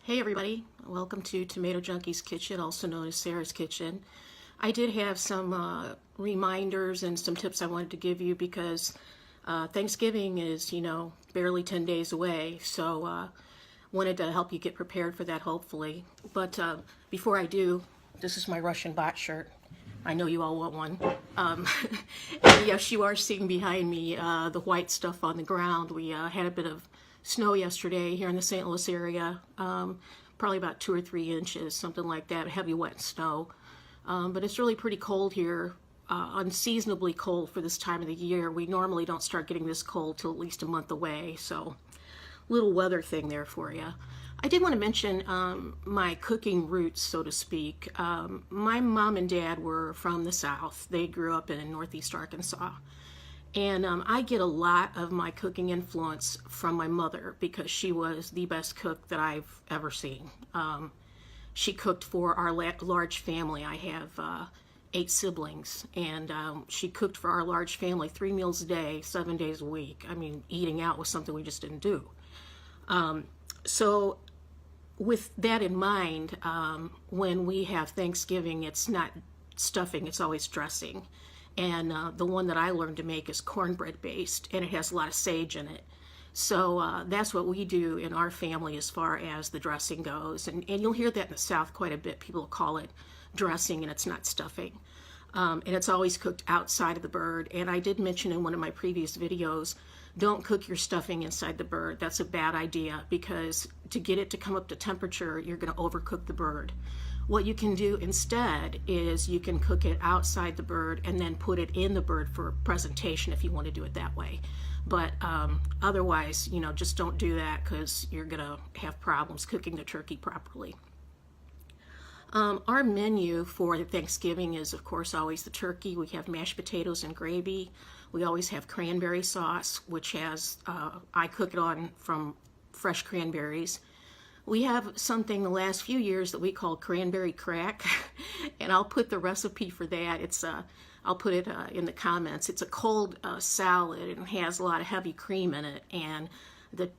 Hey everybody, welcome to Tomato Junkie's Kitchen, also known as Sarah's Kitchen. I did have some reminders and some tips I wanted to give you because Thanksgiving is, barely 10 days away, so wanted to help you get prepared for that hopefully. But before I do, this is my Russian bot shirt. I know you all want one. And yes, you are seeing behind me the white stuff on the ground. We had a bit of snow yesterday here in the St. Louis area, probably about 2 or 3 inches, something like that, heavy wet snow. But it's really pretty cold here, unseasonably cold for this time of the year. We normally don't start getting this cold till at least a month away, so little weather thing there for you. I did want to mention my cooking roots, so to speak. My mom and dad were from the South. They grew up in Northeast Arkansas. And I get a lot of my cooking influence from my mother because she was the best cook that I've ever seen. She cooked for our large family. I have 8 siblings, and she cooked for our large family 3 meals a day, 7 days a week. I mean, eating out was something we just didn't do. So with that in mind, when we have Thanksgiving, it's not stuffing, it's always dressing. And the one that I learned to make is cornbread based, and it has a lot of sage in it. So that's what we do in our family as far as the dressing goes. And you'll hear that in the South quite a bit. People call it dressing, and it's not stuffing. And it's always cooked outside of the bird. And I did mention in one of my previous videos, don't cook your stuffing inside the bird. That's a bad idea because to get it to come up to temperature, you're going to overcook the bird. What you can do instead is you can cook it outside the bird and then put it in the bird for presentation if you want to do it that way. But otherwise, just don't do that because you're going to have problems cooking the turkey properly. Our menu for Thanksgiving is, of course, always the turkey. We have mashed potatoes and gravy. We always have cranberry sauce, which has, I cook it on from fresh cranberries. We have something the last few years that we call cranberry crack, and I'll put the recipe for that. I'll put it in the comments. It's a cold salad and has a lot of heavy cream in it, and the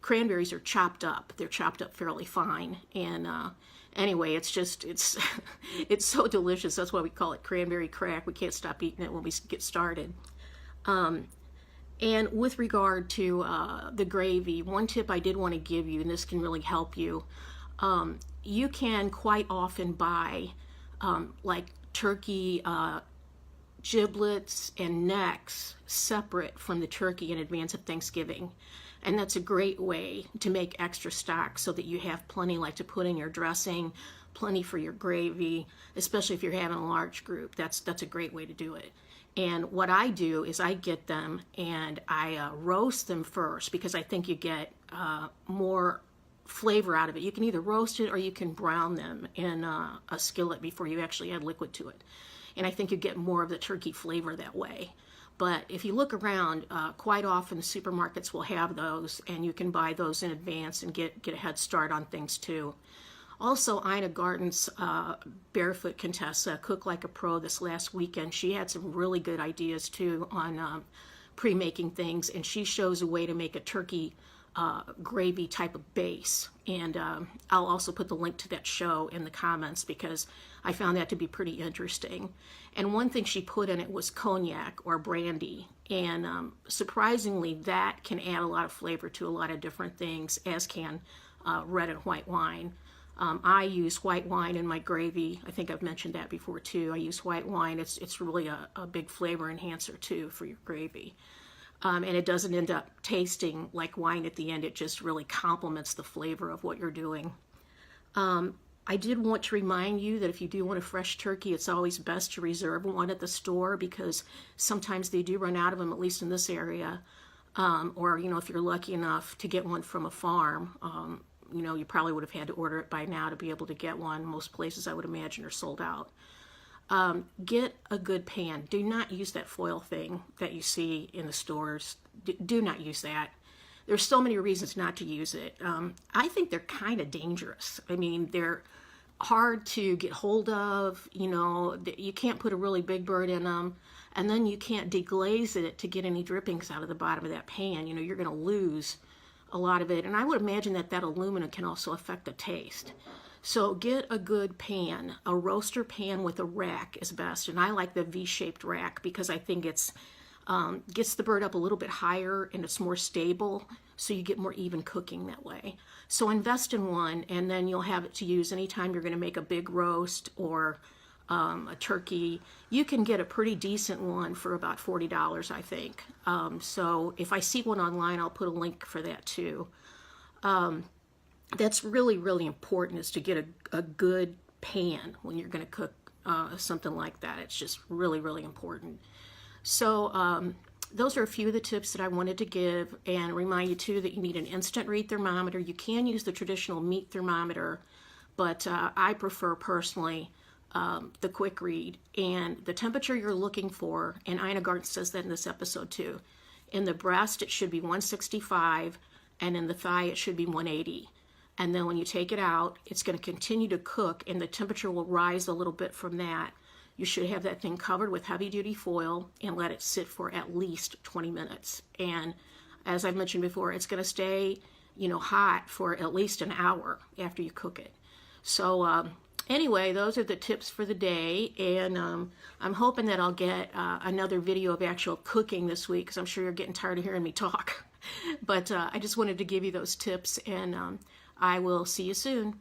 cranberries are chopped up. They're chopped up fairly fine, and anyway, it's it's so delicious. That's why we call it cranberry crack. We can't stop eating it when we get started. And with regard to the gravy, one tip I did want to give you, and this can really help you, you can quite often buy like turkey giblets and necks separate from the turkey in advance of Thanksgiving. And that's a great way to make extra stock so that you have plenty like to put in your dressing, plenty for your gravy, especially if you're having a large group. That's a great way to do it. And what I do is I get them and I roast them first because I think you get more flavor out of it. You can either roast it or you can brown them in a skillet before you actually add liquid to it. And I think you get more of the turkey flavor that way. But if you look around, quite often the supermarkets will have those, and you can buy those in advance and get a head start on things too. Also, Ina Garten's Barefoot Contessa, Cook Like a Pro, this last weekend, she had some really good ideas too on pre-making things, and she shows a way to make a turkey gravy type of base. And I'll also put the link to that show in the comments because I found that to be pretty interesting. And one thing she put in it was cognac or brandy, and surprisingly that can add a lot of flavor to a lot of different things, as can red and white wine. I use white wine in my gravy. I think I've mentioned that before too. I use white wine. It's really a big flavor enhancer too for your gravy. And it doesn't end up tasting like wine at the end. It just really complements the flavor of what you're doing. I did want to remind you that if you do want a fresh turkey, it's always best to reserve one at the store because sometimes they do run out of them, at least in this area. Or, if you're lucky enough to get one from a farm, you probably would have had to order it by now to be able to get one. Most places, I would imagine, are sold out. Get a good pan. Do not use that foil thing that you see in the stores. Do not use that. There's so many reasons not to use it. I think they're kind of dangerous. I mean, they're hard to get hold of. You can't put a really big bird in them, and then you can't deglaze it to get any drippings out of the bottom of that pan. You're going to lose a lot of it. And I would imagine that that aluminum can also affect the taste. So get a good pan. A roaster pan with a rack is best. And I like the V-shaped rack because I think it's gets the bird up a little bit higher and it's more stable, so you get more even cooking that way. So invest in one, and then you'll have it to use anytime you're going to make a big roast or a turkey. You can get a pretty decent one for about $40, I think. So if I see one online, I'll put a link for that too. That's really, really important, is to get a good pan when you're going to cook something like that. It's just really, really important. So those are a few of the tips that I wanted to give, and remind you too that you need an instant read thermometer. You can use the traditional meat thermometer, but I prefer personally the quick read. And the temperature you're looking for, and Ina Garten says that in this episode too, in the breast it should be 165, and in the thigh it should be 180. And then when you take it out, it's going to continue to cook, and the temperature will rise a little bit from that. You should have that thing covered with heavy-duty foil and let it sit for at least 20 minutes. And as I've mentioned before, it's going to stay, hot for at least an hour after you cook it. So anyway, those are the tips for the day, and I'm hoping that I'll get another video of actual cooking this week, because I'm sure you're getting tired of hearing me talk. But I just wanted to give you those tips, and I will see you soon.